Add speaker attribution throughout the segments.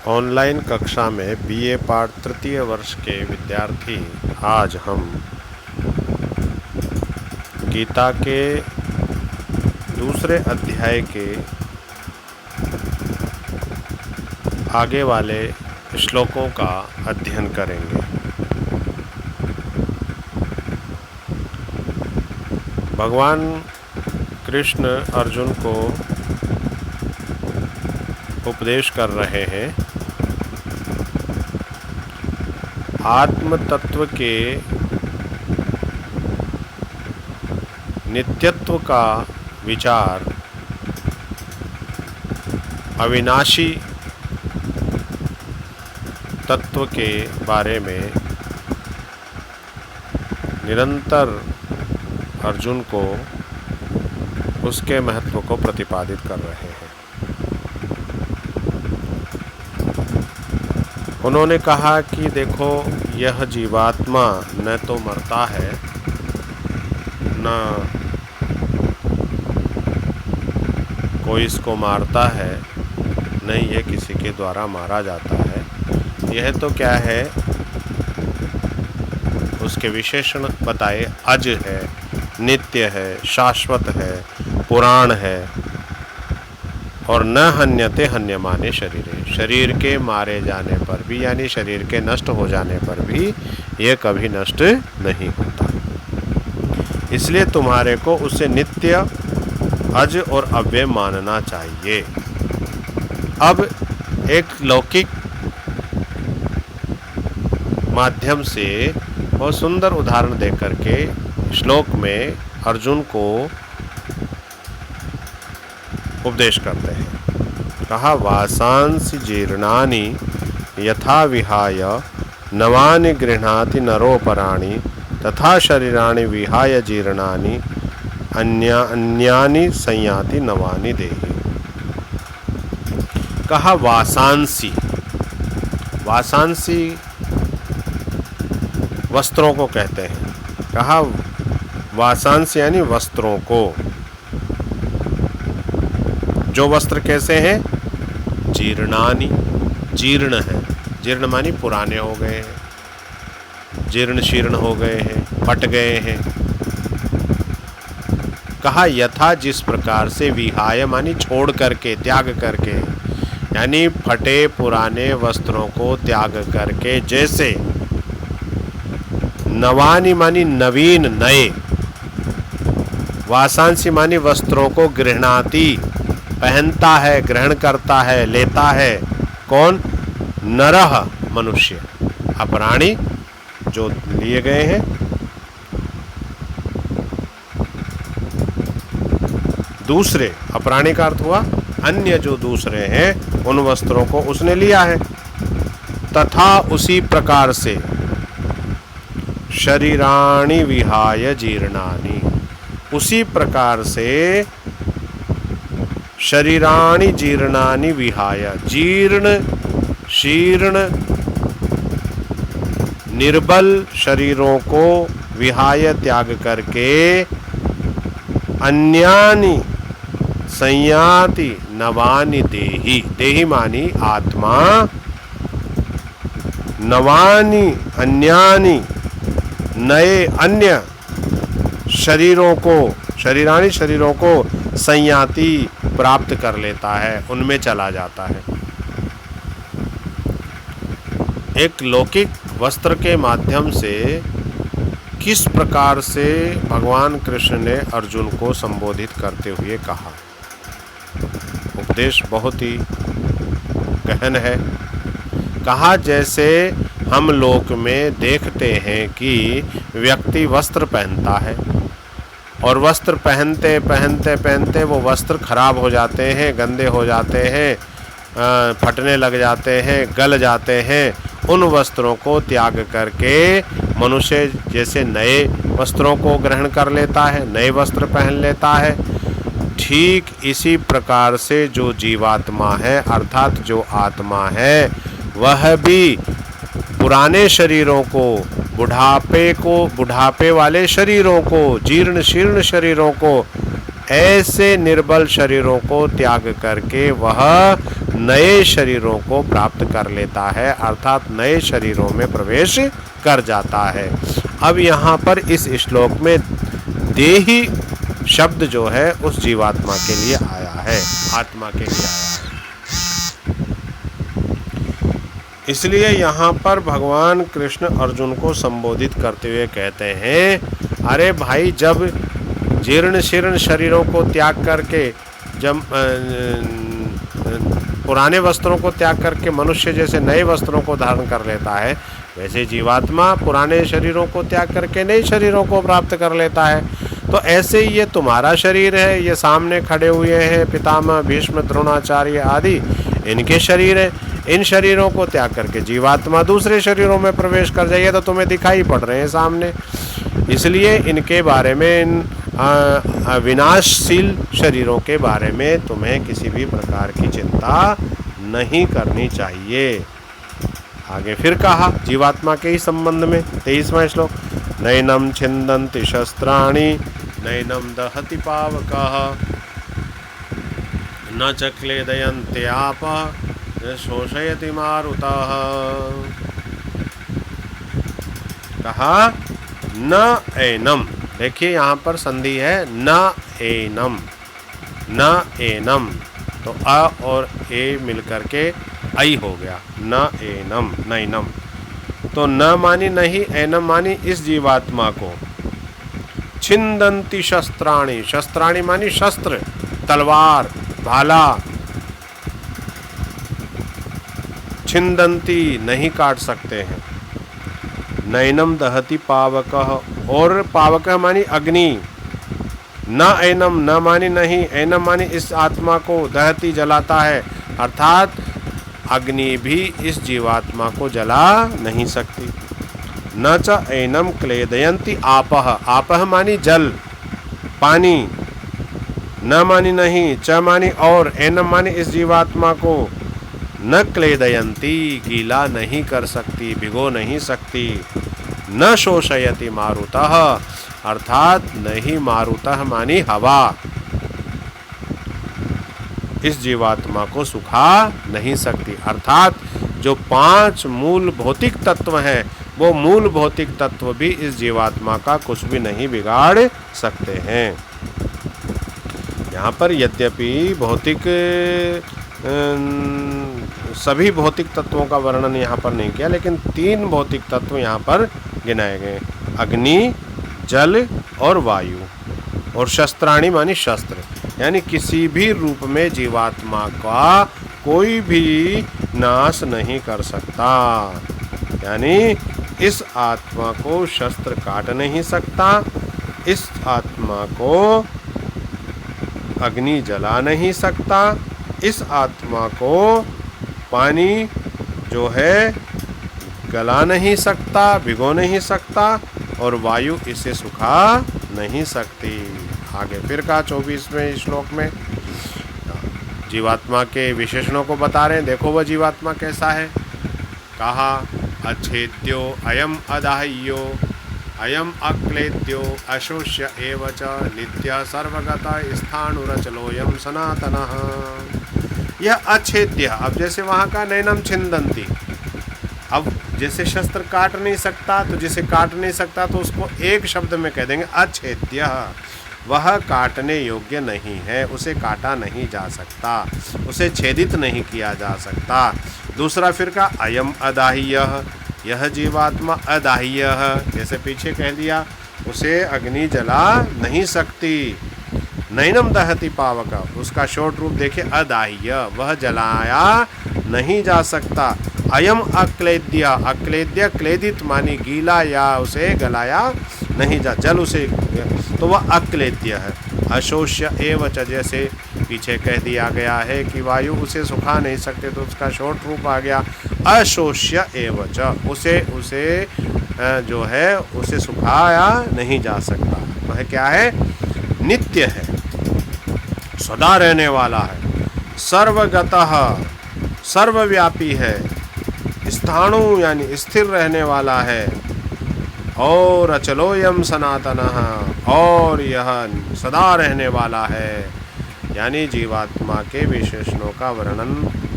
Speaker 1: Online कक्षा में BA पाठ तृतीय वर्ष के विद्यार्थी आज हम गीता के दूसरे अध्याय के आगे वाले श्लोकों का अध्ययन करेंगे। भगवान कृष्ण अर्जुन को उपदेश कर रहे हैं। आत्म तत्व के नित्यत्व का विचार अविनाशी तत्व के बारे में निरंतर अर्जुन को उसके महत्व को प्रतिपादित कर रहे हैं। उन्होंने कहा कि देखो, यह जीवात्मा न तो मरता है न कोई इसको मारता है, न यह किसी के द्वारा मारा जाता है। यह तो क्या है, उसके विशेषण बताए, अज है, नित्य है, शाश्वत है, पुराण है और न हन्यते हन्यमाने शरीरे। शरीर के मारे जाने पर भी, यानी शरीर के नष्ट हो जाने पर भी यह कभी नष्ट नहीं होता। इसलिए तुम्हारे को उसे नित्य, अज और अव्यय मानना चाहिए। अब एक लौकिक माध्यम से बहुत सुंदर उदाहरण देकर के श्लोक में अर्जुन को उपदेश करते हैं। कहा, वासांसि जीर्णानि यथा विहाय नवानि गृह्णाति नरोपराणि तथा शरीराणि विहाय जीर्णानि अन्यानि संयाति नवानि देहि। कहा, वासांसि, वासांसि वस्त्रों को कहते हैं। कहा, वासांसि यानी वस्त्रों को। जो वस्त्र कैसे हैं? जीर्णानि, जीर्ण है। जीर्ण मानी पुराने हो गए हैं, जीर्ण शीर्ण हो गए हैं, फट गए हैं। कहा, यथा, जिस प्रकार से, विहाय मानी छोड़ करके, त्याग करके, यानी फटे पुराने वस्त्रों को त्याग करके, जैसे नवानि मानी नवीन, नए, वासांसि मानी वस्त्रों को गृह्णाति, पहनता है, ग्रहण करता है, लेता है। कौन? नरह, मनुष्य। अपराणी, जो लिए गए हैं। दूसरे, अपराणी का अर्थ हुआ अन्य, जो दूसरे हैं, उन वस्त्रों को उसने लिया है। तथा उसी प्रकार से शरीराणि विहाय जीर्णानि, उसी प्रकार से शरीराणि जीर्णानि विहाय, जीर्ण शीर्ण निर्बल शरीरों को विहाय, त्याग करके, अन्यानि संयाति नवानि देहि। देहि मानी आत्मा, नवानि अन्यानि, नए अन्य शरीरों को, शरीराणि शरीरों को संयाति प्राप्त कर लेता है, उनमें चला जाता है। एक लौकिक वस्त्र के माध्यम से किस प्रकार से भगवान कृष्ण ने अर्जुन को संबोधित करते हुए कहा। उपदेश बहुत ही गहन है। कहा, जैसे हम लोक में देखते हैं कि व्यक्ति वस्त्र पहनता है और वस्त्र पहनते पहनते पहनते वो वस्त्र खराब हो जाते हैं, गंदे हो जाते हैं, फटने लग जाते हैं, गल जाते हैं। उन वस्त्रों को त्याग करके मनुष्य जैसे नए वस्त्रों को ग्रहण कर लेता है, नए वस्त्र पहन लेता है, ठीक इसी प्रकार से जो जीवात्मा है, अर्थात जो आत्मा है, वह भी पुराने शरीरों को, बुढ़ापे वाले शरीरों को, जीर्ण शीर्ण शरीरों को, ऐसे निर्बल शरीरों को त्याग करके वह नए शरीरों को प्राप्त कर लेता है, अर्थात नए शरीरों में प्रवेश कर जाता है। अब यहाँ पर इस श्लोक में देही शब्द जो है उस जीवात्मा के लिए आया है, आत्मा के लिए आया है। इसलिए यहाँ पर भगवान कृष्ण अर्जुन को संबोधित करते हुए कहते हैं, अरे भाई, जब जीर्ण शीर्ण शरीरों को त्याग करके, जब पुराने वस्त्रों को त्याग करके मनुष्य जैसे नए वस्त्रों को धारण कर लेता है, वैसे जीवात्मा पुराने शरीरों को त्याग करके नए शरीरों को प्राप्त कर लेता है। तो ऐसे ही ये तुम्हारा शरीर है, ये सामने खड़े हुए हैं पितामह भीष्म द्रोणाचार्य आदि, इनके शरीर है। इन शरीरों को त्याग करके जीवात्मा दूसरे शरीरों में प्रवेश कर जाइए तो तुम्हें दिखाई पड़ रहे हैं सामने। इसलिए इनके बारे में, इन विनाशशील शरीरों के बारे में तुम्हें किसी भी प्रकार की चिंता नहीं करनी चाहिए। आगे फिर कहा जीवात्मा के ही संबंध में 23वां श्लोक, नैनम छिन्दन्ति शस्त्राणि नैनम दहति पावकः न च क्लेदयन्ति आपः शोषयति मारुतः। कहा न एनम, देखिए यहाँ पर संधि है न एनम, न एनम, तो अ और ए मिलकर के आई हो गया, न एनम, नैनम। तो न मानी नहीं, एनम मानी इस जीवात्मा को। छिन्दन्ति शस्त्राणि, शस्त्राणि मानी शस्त्र, तलवार, भाला। छिन्दन्ति नहीं काट सकते हैं। नैनम दहति पावकः, और पावकः मानी अग्नि। न एनम, न मानी नहीं, एनम मानी इस आत्मा को, दहति जलाता है, अर्थात अग्नि भी इस जीवात्मा को जला नहीं सकती। न च एनम क्लेदयन्ति आपः, आपः मानी जल, पानी। न मानी नहीं, च मानी और, एनम मानी इस जीवात्मा को न क्लेदयन्ति गीला नहीं कर सकती, भिगो नहीं सकती। न शोषयति मारुतः, अर्थात नहीं मारुतः मानी हवा, इस जीवात्मा को सुखा नहीं सकती। अर्थात जो 5 मूल भौतिक तत्व हैं, वो मूल भौतिक तत्व भी इस जीवात्मा का कुछ भी नहीं बिगाड़ सकते हैं। यहाँ पर यद्यपि भौतिक सभी भौतिक तत्वों का वर्णन यहाँ पर नहीं किया, लेकिन 3 भौतिक तत्व यहाँ पर गिनाए गए, अग्नि, जल और वायु। और शस्त्राणि मानी शस्त्र, यानी किसी भी रूप में जीवात्मा का कोई भी नाश नहीं कर सकता। यानी इस आत्मा को शस्त्र काट नहीं सकता, इस आत्मा को अग्नि जला नहीं सकता, इस आत्मा को पानी जो है गला नहीं सकता, भिगो नहीं सकता, और वायु इसे सुखा नहीं सकती। आगे फिर कहा 24वें श्लोक में जीवात्मा के विशेषणों को बता रहे हैं। देखो वह जीवात्मा कैसा है। कहा अच्छेद्यो अयम अदाह्यो अयम अक्लेद्यो अशोष्य एव च नित्य सर्वगता स्थाणुरचलोयम सनातनः। यह अच्छेद्य, अब जैसे वहाँ का नैनम छिन्दन्ति, अब जैसे शस्त्र काट नहीं सकता, तो जिसे काट नहीं सकता तो उसको एक शब्द में कह देंगे अच्छेद्य। वह काटने योग्य नहीं है, उसे काटा नहीं जा सकता, उसे छेदित नहीं किया जा सकता। दूसरा फिर का अयम अदाह्य, यह जीवात्मा अदाह्य, जैसे पीछे कह दिया, उसे अग्नि जला नहीं सकती। नैनम दहति पावक, उसका शॉर्ट रूप देखिए अदाह्य, वह जलाया नहीं जा सकता। अयम अक्लेद्य, अक्लेद्य क्लेदित मानी गीला या उसे गलाया नहीं जा, जल उसे, तो वह अक्लेद्य है। अशोष्य एव च, जैसे पीछे कह दिया गया है कि वायु उसे सुखा नहीं सकते, तो उसका शॉर्ट रूप आ गया अशोष्य एव च, उसे जो है उसे सुखाया नहीं जा सकता। वह क्या है? नित्य है, सदा रहने वाला है, सर्वगतः सर्वव्यापी है, स्थाणु यानी स्थिर रहने वाला है, और अचलोयम सनातनः, और यह सदा रहने वाला है। यानी जीवात्मा के विशेषणों का वर्णन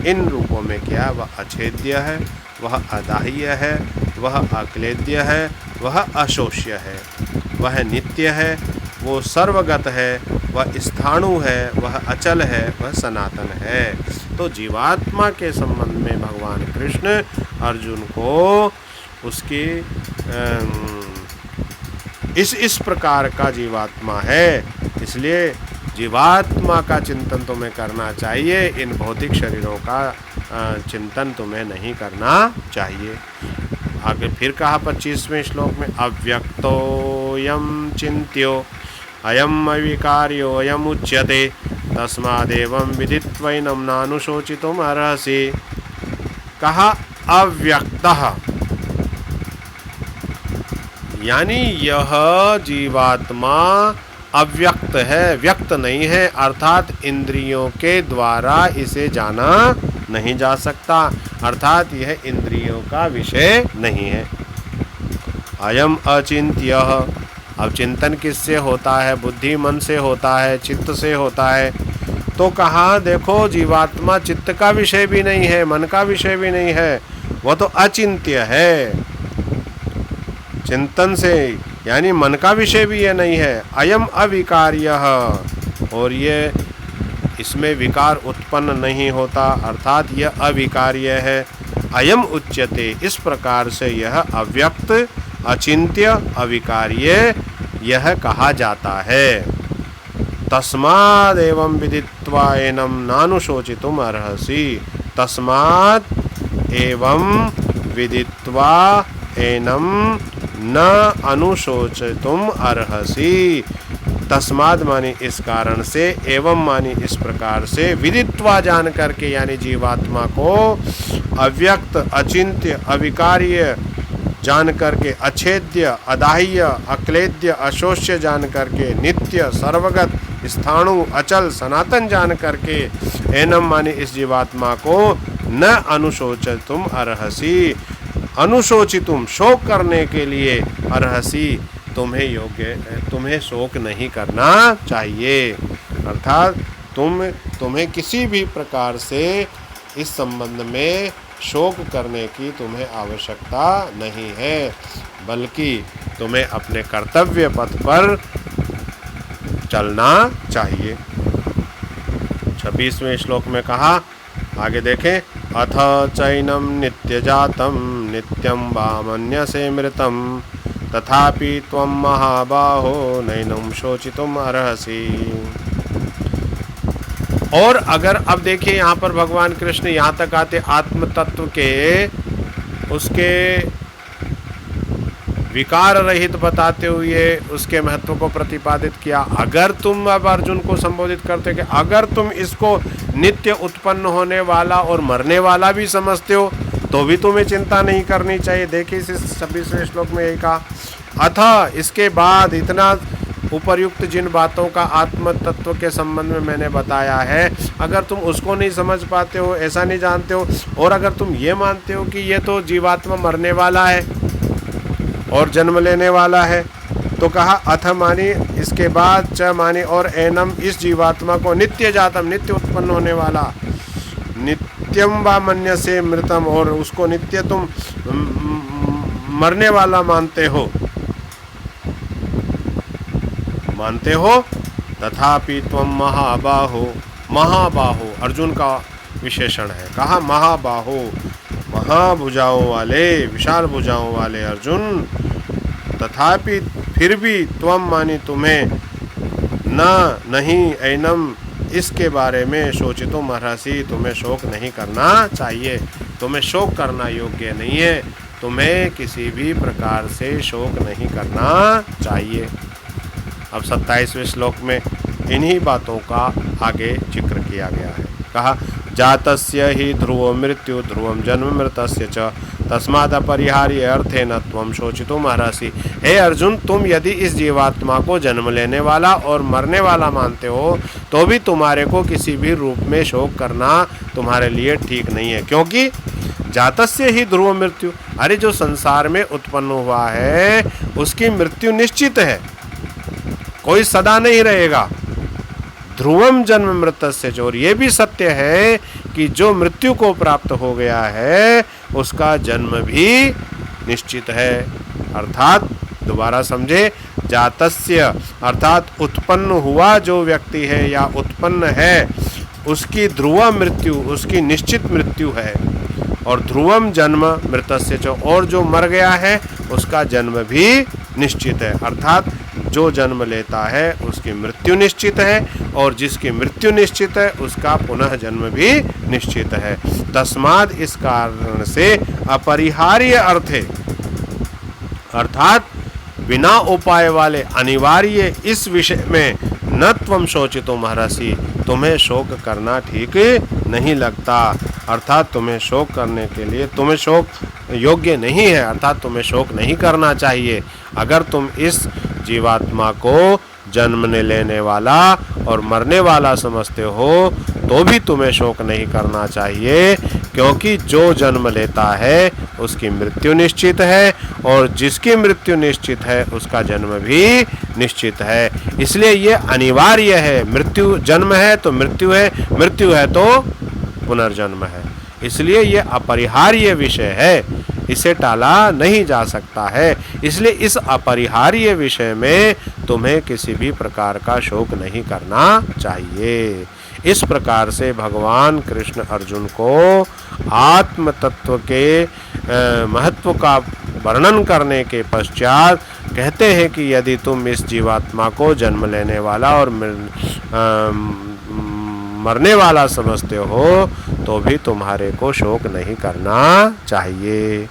Speaker 1: इन रूपों में क्या, वह अछेद्य है, वह अदाह्य है, वह अक्लेद्य है, वह अशोष्य है, वह नित्य है, वो सर्वगत है, वह स्थाणु है, वह अचल है, वह सनातन है। तो जीवात्मा के संबंध में भगवान कृष्ण अर्जुन को उसकी इस प्रकार का जीवात्मा है, इसलिए जीवात्मा का चिंतन तुम्हें करना चाहिए, इन भौतिक शरीरों का चिंतन तुम्हें नहीं करना चाहिए। आगे फिर कहा 25वें श्लोक में, अव्यक्तोऽयं चिन्त्यो अयम् अविकार्यो अयम् उच्यते तस्मादेवं विदित्वैनं नानुशोचितुम् अर्हसि। कहा अव्यक्तः, यानी यह जीवात्मा अव्यक्त है, व्यक्त नहीं है, अर्थात इंद्रियों के द्वारा इसे जाना नहीं जा सकता, अर्थात यह इंद्रियों का विषय नहीं है। अयम अचिन्त्यः, अब चिंतन किससे होता है? बुद्धि मन से होता है, चित्त से होता है। तो कहा देखो जीवात्मा चित्त का विषय भी नहीं है, मन का विषय भी नहीं है, वह तो अचिंत्य है। चिंतन से यानी मन का विषय भी ये नहीं है। अयम अविकार्यः, और ये इसमें विकार उत्पन्न नहीं होता, अर्थात यह अविकार्य है। अयम उच्यते, इस प्रकार से यह अव्यक्त, अचिंत्य, अविकार्य यह कहा जाता है। तस्माद् एवं विदित्वा एनं नानुशोचितुम् अर्हसि, तस्माद् एवं विदित्वा एनं न अनुशोचितुम् अर्हसि। तस्माद मानी इस कारण से, एवं मानी इस प्रकार से, विदित्वा जान करके, यानी जीवात्मा को अव्यक्त, अचिंत्य, अविकार्य जान करके, अछेद्य, अदाह्य, अक्लेद्य, अशोष्य जान करके, नित्य, सर्वगत, स्थाणु, अचल, सनातन जान करके, एनम मानी इस जीवात्मा को न अनुशोचितुम अर्हसि, अनुशोचितुम शोक करने के लिए, अर्हसि तुम्हें शोक नहीं करना चाहिए, अर्थात तुम्हें किसी भी प्रकार से इस संबंध में शोक करने की तुम्हें आवश्यकता नहीं है, बल्कि तुम्हें अपने कर्तव्य पथ पर चलना चाहिए। 26वें श्लोक में कहा, आगे देखें, अथ चैनं नित्यजातं नित्यं वा मन्यसे मृतं तथापि त्वं महाबाहो नैनं शोचितुम् अर्हसि। और अगर अब देखिए यहाँ पर भगवान कृष्ण यहाँ तक आते आत्म तत्व के उसके विकार रहित बताते हुए उसके महत्व को प्रतिपादित किया। अगर तुम अब अर्जुन को संबोधित करते कि अगर तुम इसको नित्य उत्पन्न होने वाला और मरने वाला भी समझते हो तो भी तुम्हें चिंता नहीं करनी चाहिए। देखिए इस 26वें श्लोक में यही कहा, अथ इसके बाद इतना उपर्युक्त जिन बातों का आत्म तत्व के संबंध में मैंने बताया है, अगर तुम उसको नहीं समझ पाते हो, ऐसा नहीं जानते हो, और अगर तुम ये मानते हो कि ये तो जीवात्मा मरने वाला है और जन्म लेने वाला है, तो कहा अथ मानी इसके बाद, च मानी और एनम इस जीवात्मा को, नित्य जातम नित्य उत्पन्न होने वाला, नित्यम वा मन्यसे मृतम और उसको नित्य तुम मरने वाला मानते हो, तथापि त्वं महाबाहो, महाबाहो अर्जुन का विशेषण है, कहा महाबाहो, महाभुजाओं वाले, विशाल भुजाओं वाले अर्जुन, तथापि फिर भी त्वं मानी तुम्हें, न नहीं ऐनम इसके बारे में, शोचितुम् अर्हसि तुम्हें शोक नहीं करना चाहिए, तुम्हें शोक करना योग्य नहीं है, तुम्हें किसी भी प्रकार से शोक नहीं करना चाहिए। अब 27वें श्लोक में इन्हीं बातों का आगे जिक्र किया गया है। कहा, जातस्य हि ध्रुवो मृत्यु ध्रुवम जन्म मृतस्य च तस्माद् अपरिहार्य अर्थेन त्वं शोचितुम् अर्हसि। हे अर्जुन, तुम यदि इस जीवात्मा को जन्म लेने वाला और मरने वाला मानते हो तो भी तुम्हारे को किसी भी रूप में शोक करना तुम्हारे लिए ठीक नहीं है, क्योंकि जातस्य ही ध्रुव मृत्यु, अरे जो संसार में उत्पन्न हुआ है उसकी मृत्यु निश्चित है, कोई सदा नहीं रहेगा। ध्रुवम जन्म मृतस्य च, और ये भी सत्य है कि जो मृत्यु को प्राप्त हो गया है उसका जन्म भी निश्चित है। अर्थात दोबारा समझे, जातस्य अर्थात उत्पन्न हुआ जो व्यक्ति है या उत्पन्न है उसकी ध्रुव मृत्यु, उसकी निश्चित मृत्यु है। और ध्रुवम जन्म मृतस्य च, और जो मर गया है उसका जन्म भी निश्चित है। अर्थात जो जन्म लेता है उसकी मृत्यु निश्चित है और जिसकी मृत्यु निश्चित है उसका पुनः जन्म भी निश्चित है। तस्माद इस कारण से अपरिहार्य अर्थ है, अर्थात बिना उपाय वाले अनिवार्य इस विषय में न त्वम शोचितो महर्षि, तुम्हें शोक करना ठीक नहीं लगता। अर्थात तुम्हें शोक करने के लिए, तुम्हें शोक योग्य नहीं है, अर्थात तुम्हें शोक नहीं करना चाहिए। अगर तुम इस जीवात्मा को जन्मने लेने वाला और मरने वाला समझते हो तो भी तुम्हें शोक नहीं करना चाहिए, क्योंकि जो जन्म लेता है उसकी मृत्यु निश्चित है और जिसकी मृत्यु निश्चित है उसका जन्म भी निश्चित है। इसलिए ये अनिवार्य है। मृत्यु, जन्म है तो मृत्यु है, मृत्यु है तो पुनर्जन्म है। इसलिए ये अपरिहार्य विषय है, इसे टाला नहीं जा सकता है। इसलिए इस अपरिहार्य विषय में तुम्हें किसी भी प्रकार का शोक नहीं करना चाहिए। इस प्रकार से भगवान कृष्ण अर्जुन को आत्म तत्व के महत्व का वर्णन करने के पश्चात कहते हैं कि यदि तुम इस जीवात्मा को जन्म लेने वाला और मरने वाला समझते हो तो भी तुम्हारे को शोक नहीं करना चाहिए।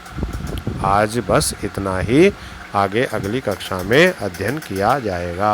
Speaker 1: आज बस इतना ही, आगे अगली कक्षा में अध्ययन किया जाएगा।